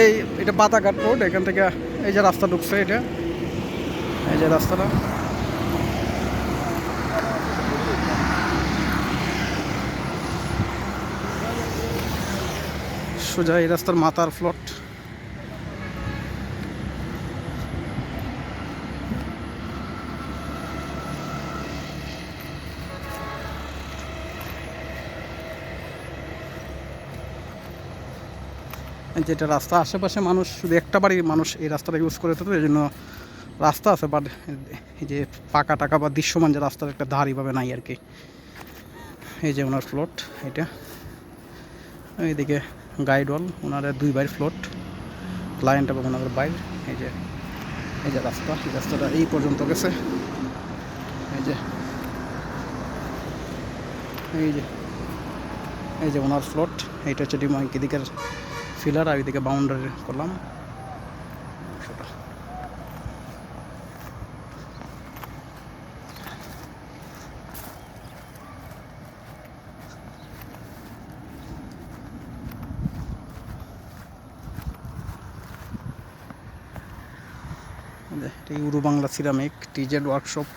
এই এটা বাতাঘাট রোড, এখান থেকে এই যে রাস্তা ঢুকছে, এটা এই যে রাস্তাটা সোজা এই রাস্তার মাথার ফ্লট। যেটা রাস্তা আশেপাশে মানুষ, শুধু একটা বাড়ির মানুষ এই রাস্তাটা ইউজ করে, তো এই জন্য রাস্তা আছে, বাট এই যে পাকা টাকা বা দৃশ্যমান যে রাস্তার একটা ধার এইভাবে নাই আর কি। এই যে ওনার ফ্লট এটা, এইদিকে গাইডওয়াল, ওনারা 2 বাই ফ্লট, ক্লায়েন্ট এবং ওনাদের বাইরে। এই যে রাস্তা, এই রাস্তাটা এই পর্যন্ত গেছে। এই যে এই যে এই যে ওনার ফ্লট, এইটা হচ্ছে এদিকের ফিলার, আর এদিকে বাউন্ডারি করলাম সেটা। এটা euro Bangla ceramic TZ workshop.